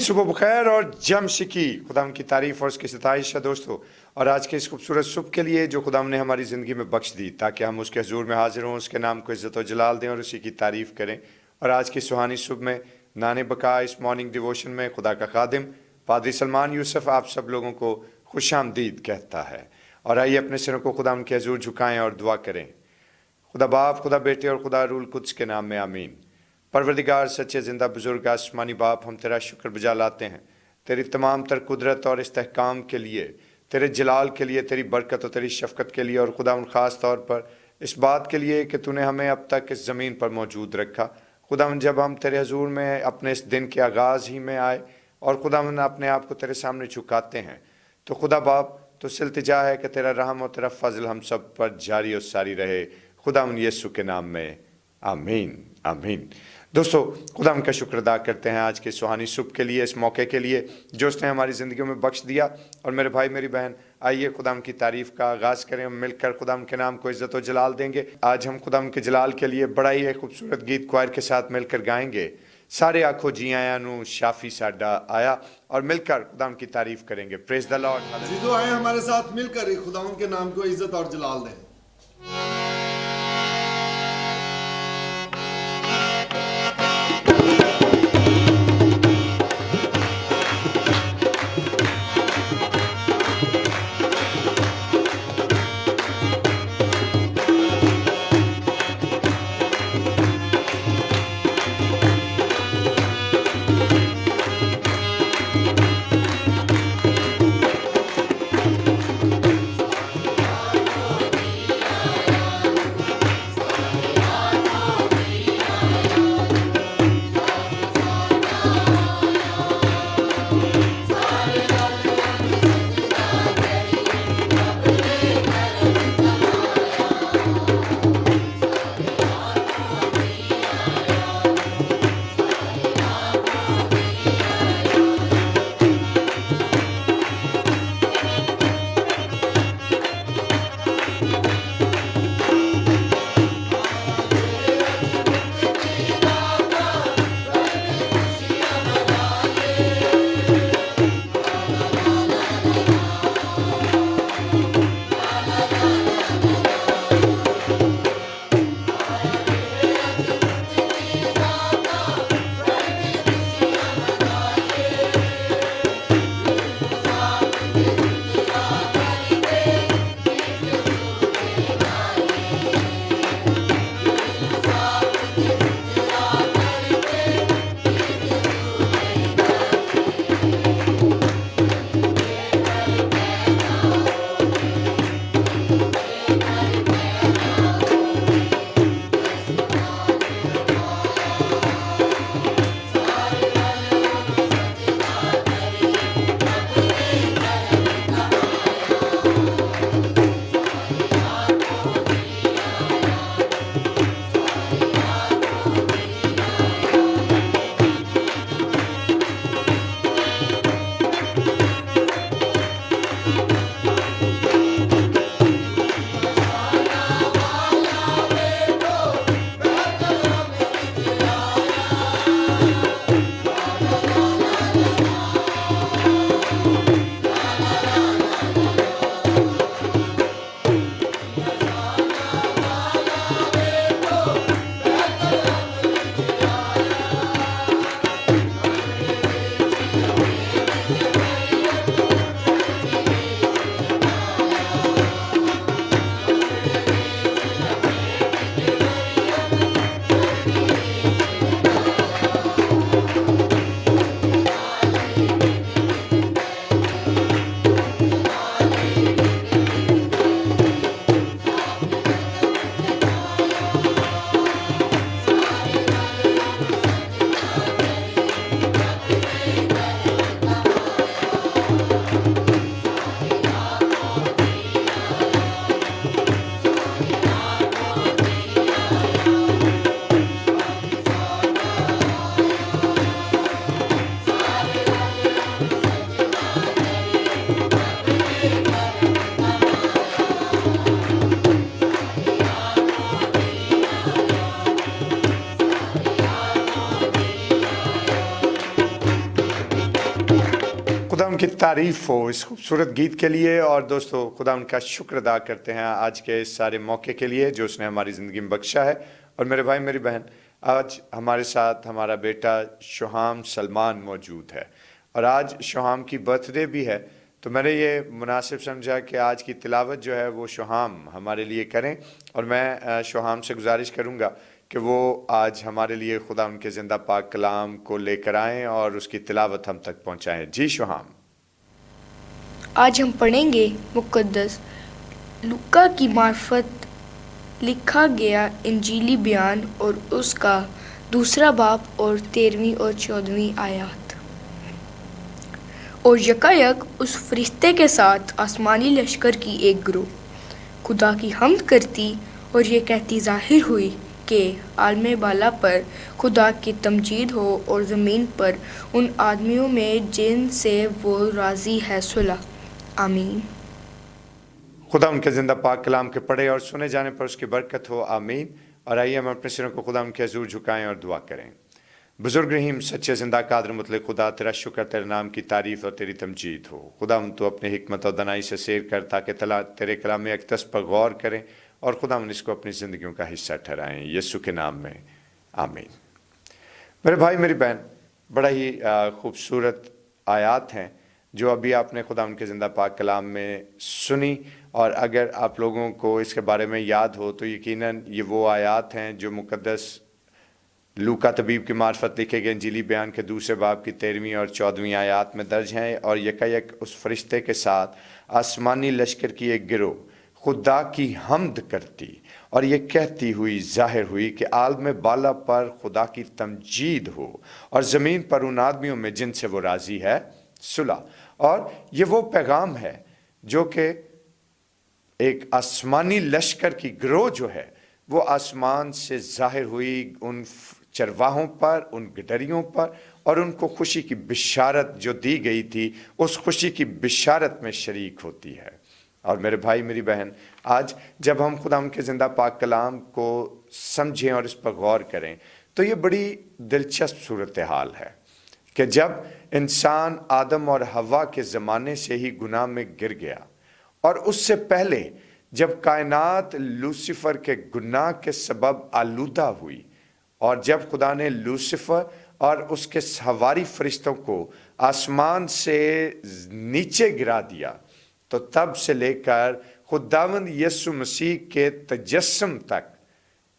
सुबह बखैर और जमशिकी खुदाम की तारीफ और उसकी सताइश है दोस्तों। और आज के इस खूबसूरत सुबह के लिए जो खुदाम ने हमारी ज़िंदगी में बख्श दी ताकि हम उसके हजूर में हाजिर हों, उसके नाम को इज़्ज़त और जलाल दें और उसी की तारीफ़ करें। और आज की सुहानी सुबह में नाने बका इस मॉर्निंग डिवोशन में खुदा का खादिम पादरी सलमान यूसुफ आप सब लोगों को खुश आमदीद कहता है। और आइए अपने सिरों को खुदाम के हजूर झुकाएँ और दुआ करें। खुदा बाप, खुदा बेटे और खुदा रूल कुद्स के नाम में आमीन। परवरदिगार सच्चे ज़िंदा बुज़ुर्ग आसमानी बाप, हम तेरा शुक्र बजा लाते हैं तेरी तमाम तर कुदरत और इस्तेहकाम के लिए, तेरे जलाल के लिए, तेरी बरकत और तेरी शफ़क़त के लिए। और खुदा उन ख़ास तौर पर इस बात के लिए कि तूने हमें अब तक इस ज़मीन पर मौजूद रखा। खुदा जब हम तेरे हजूर में अपने इस दिन के आगाज़ ही में आए और खुदा अपने आप को तेरे सामने झुकाते हैं, तो खुदा बाप तो इल्तिजा है कि तेरा रहम और तेरा फ़ज़ल हम सब पर जारी और सारी रहे। खुदा यीशु के नाम में आमीन आमीन। दोस्तों, खुदा का शुक्र अदा करते हैं आज के सुहानी सुबह के लिए, इस मौके के लिए जो उसने हमारी ज़िंदगी में बख्श दिया। और मेरे भाई मेरी बहन, आइए खुदाम की तारीफ़ का आगाज़ करें। हम मिलकर खुदाम के नाम को इज़्ज़त और जलाल देंगे। आज हम खुदाम के जलाल के लिए बड़ा ही एक खूबसूरत गीत क्वायर के साथ मिलकर गाएंगे। सारे आँखों जी आया नू शाफी साडा आया, और मिलकर खुदाम की तारीफ़ करेंगे। Praise the Lord. जी, जो आए हमारे साथ मिलकर ही खुदा के नाम को इज़्ज़त और जलाल दें। खुदाम की तारीफ हो इस खूबसूरत गीत के लिए। और दोस्तों खुदा उनका शुक्र अदा करते हैं आज के इस सारे मौके के लिए जो उसने हमारी ज़िंदगी में बख्शा है। और मेरे भाई मेरी बहन, आज हमारे साथ हमारा बेटा शुहाम सलमान मौजूद है और आज शुहाम की बर्थडे भी है। तो मैंने ये मुनासिब समझा कि आज की तिलावत जो है वो शुहाम हमारे लिए करें और मैं शुहाम से गुजारिश करूँगा कि वो आज हमारे लिए खुदा उनके ज़िंदा पाक कलाम को लेकर आएँ और उसकी तिलावत हम तक पहुँचाएँ। जी शुहाम। आज हम पढ़ेंगे मुक़द्दस लूका की मार्फत लिखा गया इंजीली बयान और उसका दूसरा बाब और 13वीं और 14वीं आयत। और यकायक उस फरिश्ते के साथ आसमानी लश्कर की एक गिरोह खुदा की हम्द करती और ये कहती ज़ाहिर हुई कि आलम बाला पर खुदा की तमजीद हो और ज़मीन पर उन आदमियों में जिन से वो राज़ी है सुलह। आमीन। खुदा उनके ज़िंदा पाक कलाम के पढ़े और सुने जाने पर उसकी बरकत हो। आमीन। और आइए हम अपने सिरों को खुदा उनके हज़ूर झुकाएं और दुआ करें। बुजुर्ग रहीम सच्चे ज़िंदा कादर मुतलक खुदा, तेरा शुक्र, तेरे नाम की तारीफ़ और तेरी तमजीद हो। खुदा तो अपने हिकमत और दनाई से सैर कर ताकि तेरे कलाम अक़दस पर गौर करें और खुदा इसको अपनी ज़िंदगियों का हिस्सा ठहराएं। यीशु के नाम में आमीन। मेरे भाई मेरी बहन, बड़ा ही खूबसूरत आयात हैं जो अभी आपने खुदा उनके ज़िंदा पाक कलाम में सुनी। और अगर आप लोगों को इसके बारे में याद हो तो यकीनन ये वो आयात हैं जो मुक़द्दस लूका तबीब की मार्फत लिखे गए इंजीली बयान के दूसरे बाब की 13वीं और 14वीं आयात में दर्ज हैं। और यकायक उस फरिश्ते के साथ आसमानी लश्कर की एक गिरोह खुदा की हम्द करती और ये कहती हुई ज़ाहिर हुई कि आलम बाला पर खुदा की तमजीद हो और ज़मीन पर उन आदमियों में जिनसे वो राज़ी है सुलह। और ये वो पैगाम है जो कि एक आसमानी लश्कर की गिरोह जो है वो आसमान से ज़ाहिर हुई उन चरवाहों पर, उन गिडरियों पर, और उनको खुशी की बिशारत जो दी गई थी उस खुशी की बिशारत में शरीक होती है। और मेरे भाई मेरी बहन, आज जब हम खुदा के ज़िंदा पाक कलाम को समझें और इस पर गौर करें तो ये बड़ी दिलचस्प सूरत हाल है कि जब इंसान आदम और हवा के ज़माने से ही गुनाह में गिर गया और उससे पहले जब कायनात लूसीफर के गुनाह के सबब आलूदा हुई और जब खुदा ने लूसीफर और उसके सवारी फरिश्तों को आसमान से नीचे गिरा दिया, तो तब से लेकर खुदावंद यीशु मसीह के तजस्सुम तक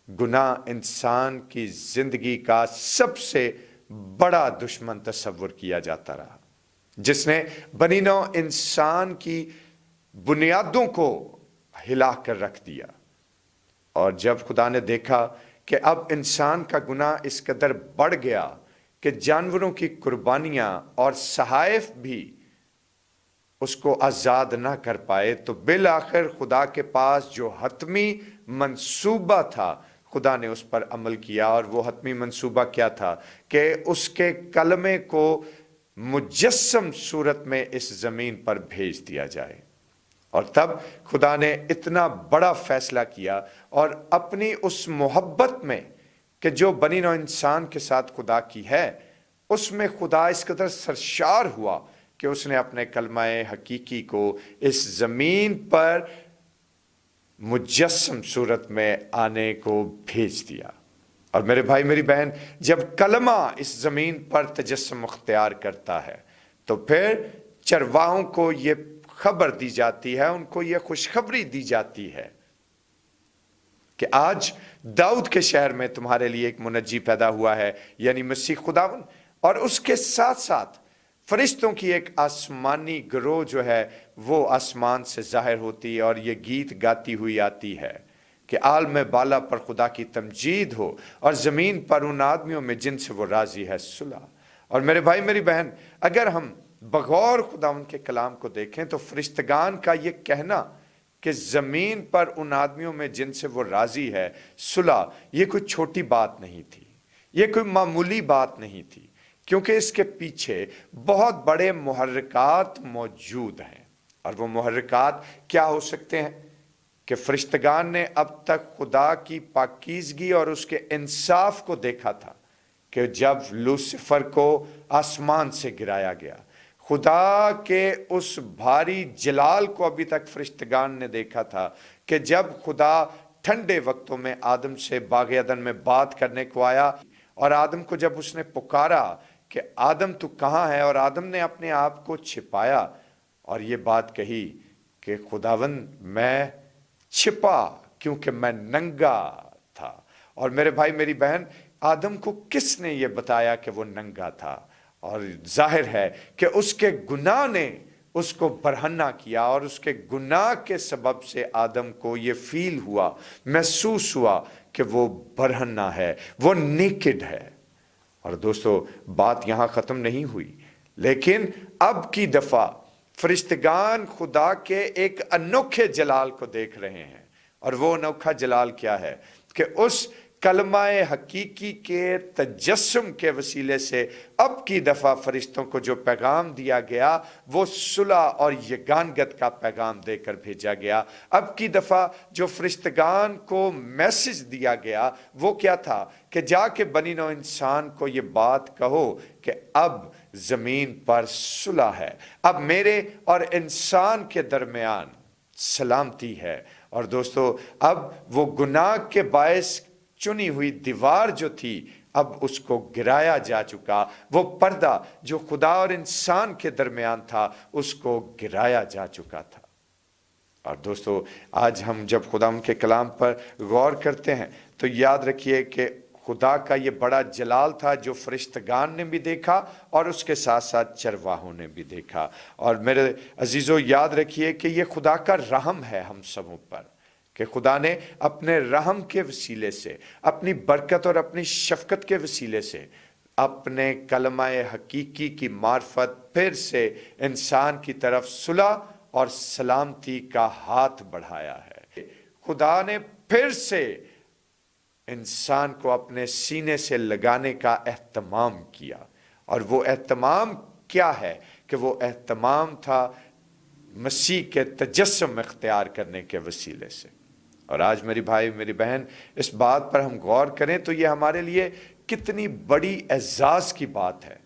गुनाह इंसान की ज़िंदगी का सबसे बड़ा दुश्मन तस्वुर किया जाता रहा, जिसने बनी नौ इंसान की बुनियादों को हिला कर रख दिया। और जब खुदा ने देखा कि अब इंसान का गुनाह इस कदर बढ़ गया कि जानवरों की कुर्बानियां और सहायफ भी उसको आज़ाद ना कर पाए, तो बिल आखिर खुदा के पास जो हतमी मंसूबा था खुदा ने उस पर अमल किया। और वो हतमी मंसूबा क्या था कि उसके कलमे को मुजस्सम सूरत में इस ज़मीन पर भेज दिया जाए। और तब खुदा ने इतना बड़ा फैसला किया और अपनी उस मोहब्बत में कि जो बनी नौ इंसान के साथ खुदा की है, उसमें खुदा इस कदर सरशार हुआ कि उसने अपने कलमाए हकीकी को इस ज़मीन पर मुजस्सम सूरत में आने को भेज दिया। और मेरे भाई मेरी बहन, जब कलमा इस ज़मीन पर तजस्सुम अख्तियार करता है तो फिर चरवाहों को ये खबर दी जाती है, उनको ये खुशखबरी दी जाती है कि आज दाऊद के शहर में तुम्हारे लिए एक मुनज्जी पैदा हुआ है, यानी मसीह खुदावन। और उसके साथ साथ फरिश्तों की एक आसमानी गिरोह जो है वो आसमान से जाहिर होती है और ये गीत गाती हुई आती है कि आलम बाला पर खुदा की तमजीद हो और ज़मीन पर उन आदमियों में जिनसे वो राज़ी है सुलह। और मेरे भाई मेरी बहन, अगर हम बगौर खुदा उनके कलाम को देखें तो फरिश्तगान का ये कहना कि ज़मीन पर उन आदमियों में जिनसे वो राज़ी है सुलह, ये कोई छोटी बात नहीं थी, ये कोई मामूली बात नहीं थी, क्योंकि इसके पीछे बहुत बड़े मुहर्रिकात मौजूद हैं। और वो मुहर्रिकात क्या हो सकते हैं कि फरिश्तगान ने अब तक खुदा की पाकीज़गी और उसके इंसाफ को देखा था कि जब लूसीफर को आसमान से गिराया गया, खुदा के उस भारी जलाल को अभी तक फरिश्तगान ने देखा था कि जब खुदा ठंडे वक्तों में आदम से बाग अदन में बात करने को आया और आदम को जब उसने पुकारा कि आदम तू कहाँ है, और आदम ने अपने आप को छिपाया और ये बात कही कि खुदावंद मैं छिपा क्योंकि मैं नंगा था। और मेरे भाई मेरी बहन, आदम को किसने ये बताया कि वो नंगा था? और जाहिर है कि उसके गुनाह ने उसको बरहन्ना किया और उसके गुनाह के सबब से आदम को ये फील हुआ, महसूस हुआ कि वो बरहन्ना है, वो नेकेड है। और दोस्तों, बात यहाँ ख़त्म नहीं हुई, लेकिन अब की दफ़ा फरिश्तगान खुदा के एक अनोखे जलाल को देख रहे हैं। और वो अनोखा जलाल क्या है कि उस कलमाए हकीकी के तजस्सुम के वसीले से अब की दफ़ा फरिश्तों को जो पैगाम दिया गया वो सुलह और यगानगत का पैगाम देकर भेजा गया। अब की दफ़ा जो फरिश्तगान को मैसेज दिया गया वो क्या था कि जाके बनी नौ इंसान को ये बात कहो कि अब ज़मीन पर सुलह है, अब मेरे और इंसान के दरमियान सलामती है। और दोस्तों, अब वो गुनाह के बायस चुनी हुई दीवार जो थी अब उसको गिराया जा चुका, वो पर्दा जो खुदा और इंसान के दरमियान था उसको गिराया जा चुका था। और दोस्तों, आज हम जब खुदा के कलाम पर गौर करते हैं तो याद रखिए कि खुदा का ये बड़ा जलाल था जो फरिश्तगान ने भी देखा और उसके साथ साथ चरवाहों ने भी देखा। और मेरे अजीज़ों, याद रखिए कि ये खुदा का रहम है हम सबों पर, कि खुदा ने अपने रहम के वसीले से, अपनी बरकत और अपनी शफकत के वसीले से अपने कलमाए हकीकी की मार्फत फिर से इंसान की तरफ सुलह और सलामती का हाथ बढ़ाया है। खुदा ने फिर से इंसान को अपने सीने से लगाने का एहतमाम किया। और वो एहतमाम क्या है कि वो एहतमाम था मसीह के तजस्सुम इख्तियार करने के वसीले से। और आज मेरी भाई मेरी बहन, इस बात पर हम गौर करें तो ये हमारे लिए कितनी बड़ी एजाज़ की बात है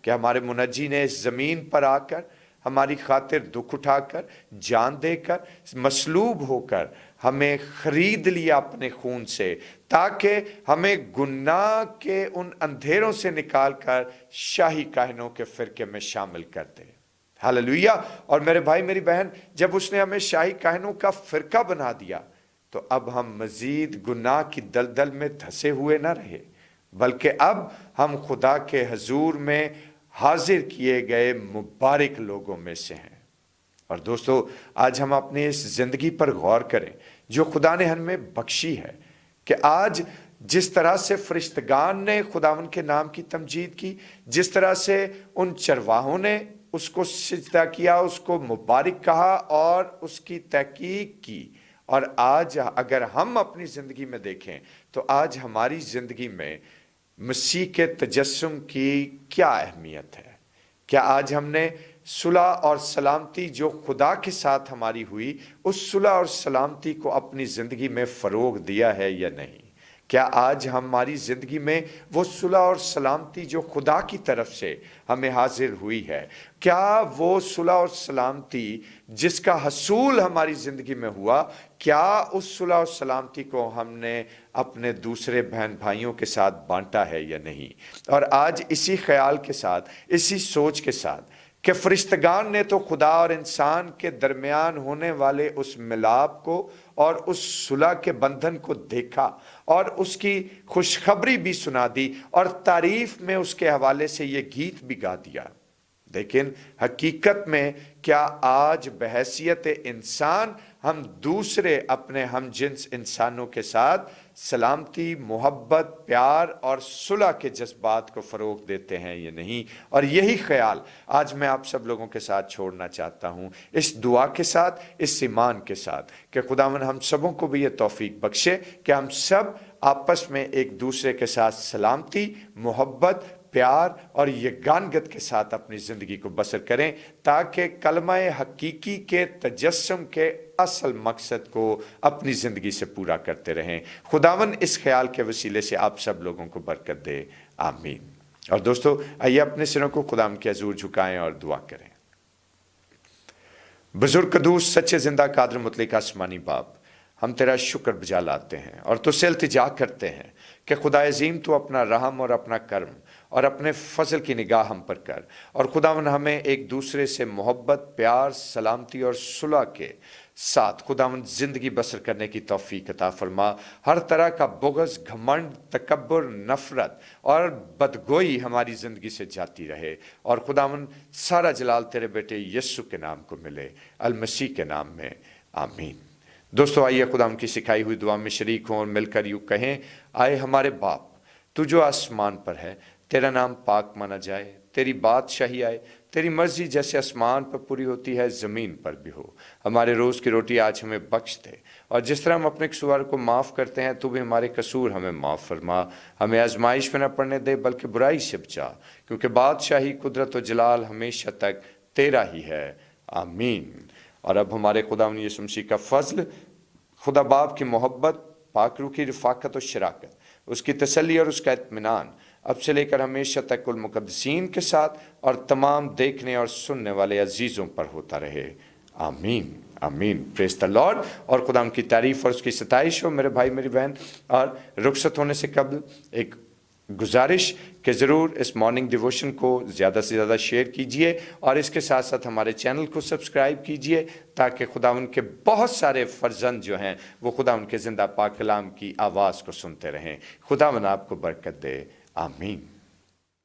कि हमारे मुनज्जी ने इस ज़मीन पर आकर हमारी खातिर दुख उठाकर, जान देकर, मसलूब होकर हमें ख़रीद लिया अपने खून से, ताकि हमें गुनाह के उन अंधेरों से निकाल कर शाही काहनों के फ़िरके में शामिल कर दे। हालेलुया। और मेरे भाई मेरी बहन, जब उसने हमें शाही काहनों का फ़िरका बना दिया तो अब हम मज़ीद गुनाह की दलदल में धंसे हुए न रहे, बल्कि अब हम खुदा के हजूर में हाजिर किए गए मुबारक लोगों में से हैं। और दोस्तों, आज हम अपनी इस ज़िंदगी पर गौर करें जो खुदा ने हमें बख्शी है, कि आज जिस तरह से फरिश्तगान ने खुदावन के नाम की तमजीद की, जिस तरह से उन चरवाहों ने उसको सिजदा किया, उसको मुबारक कहा और उसकी तहकीक की, और आज अगर हम अपनी ज़िंदगी में देखें तो आज हमारी ज़िंदगी में मसीह के तजस्सुम की क्या अहमियत है? क्या आज हमने सुलह और सलामती जो खुदा के साथ हमारी हुई, उस सुलह और सलामती को अपनी ज़िंदगी में फ़रोग़ दिया है या नहीं? क्या आज हमारी ज़िंदगी में वो सुलह और सलामती जो खुदा की तरफ से हमें हाजिर हुई है, क्या वो सुलह और सलामती जिसका हसूल हमारी ज़िंदगी में हुआ, क्या उस सुलह और सलामती को हमने अपने दूसरे बहन भाइयों के साथ बांटा है या नहीं? और आज इसी ख्याल के साथ, इसी सोच के साथ कि फरिश्तगान ने तो खुदा और इंसान के दरमियान होने वाले उस मिलाप को और उस सुलह के बंधन को देखा और उसकी खुशखबरी भी सुना दी और तारीफ में उसके हवाले से ये गीत भी गा दिया, लेकिन हकीकत में क्या आज बहैसियत इंसान हम दूसरे अपने हम जिन्स इंसानों के साथ सलामती, मोहब्बत, प्यार और सुलह के जज्बात को फ़रोग़ देते हैं या नहीं? और यही ख्याल आज मैं आप सब लोगों के साथ छोड़ना चाहता हूँ, इस दुआ के साथ, इस ईमान के साथ कि खुदावन हम सबों को भी ये तौफीक बख्शे कि हम सब आपस में एक दूसरे के साथ सलामती, मोहब्बत, प्यार और यगानगत के साथ अपनी ज़िंदगी को बसर करें, ताकि कलमाए हकीकी के तजस्सुम के असल मकसद को अपनी ज़िंदगी से पूरा करते रहें। खुदावन इस ख्याल के वसीले से आप सब लोगों को बरकत दे। आमीन। और दोस्तों आइए अपने सिरों को खुदाम के हजूर झुकाएं और दुआ करें। बुजुर्ग कदूस सच्चे जिंदा कादर मुतलक आसमानी बाप, हम तेरा शुक्र बजा लाते हैं और तुझसे इल्तिजा करते हैं कि खुदा अजीम तू अपना रहम और अपना कर्म और अपने फजल की निगाह हम पर कर, और खुदावन हमें एक दूसरे से मोहब्बत, प्यार, सलामती और सुलह के साथ खुदावन ज़िंदगी बसर करने की तौफीक अता फरमा। हर तरह का बुग़्ज़, घमंड, तकब्बुर, नफ़रत और बदगोई हमारी ज़िंदगी से जाती रहे, और खुदावन सारा जलाल तेरे बेटे यीशु के नाम को मिले, अल मसीह के नाम में, आमीन। दोस्तों आइए खुदावन की सिखाई हुई दुआ में शरीक हों और मिलकर यूँ कहें, आए हमारे बाप, तू जो आसमान पर है, तेरा नाम पाक माना जाए, तेरी बादशाही आए, तेरी मर्जी जैसे आसमान पर पूरी होती है ज़मीन पर भी हो। हमारे रोज़ की रोटी आज हमें बख्श दे, और जिस तरह हम अपने कसूर को माफ़ करते हैं, तू भी हमारे कसूर हमें माफ़ फरमा। हमें आजमाइश में न पड़ने दे, बल्कि बुराई से बचा, क्योंकि बादशाही, कुदरत और जलाल हमेशा तक तेरा ही है, आमीन। और अब हमारे खुदावंद यीशु मसीह का फजल, खुदा बाप की मोहब्बत, पाक रूह की रफ़ाकत और शराकत, उसकी तसल्ली और उसका इत्मीनान अब से लेकर हमेशा तक कुल मुक़द्दसीन के साथ और तमाम देखने और सुनने वाले अजीज़ों पर होता रहे, आमीन आमीन। Praise the Lord. और खुदा की तारीफ़ और उसकी सताइश हो। मेरे भाई मेरी बहन, और रुखसत होने से कबल एक गुजारिश कि ज़रूर इस मॉर्निंग डिवोशन को ज़्यादा से ज़्यादा शेयर कीजिए, और इसके साथ साथ हमारे चैनल को सब्सक्राइब कीजिए, ताकि खुदावंद के बहुत सारे फर्जंद जो हैं वो खुदावंद के ज़िंदा पाक कलाम की आवाज़ को सुनते रहें। खुदावंद आपको बरकत दे, आमीन।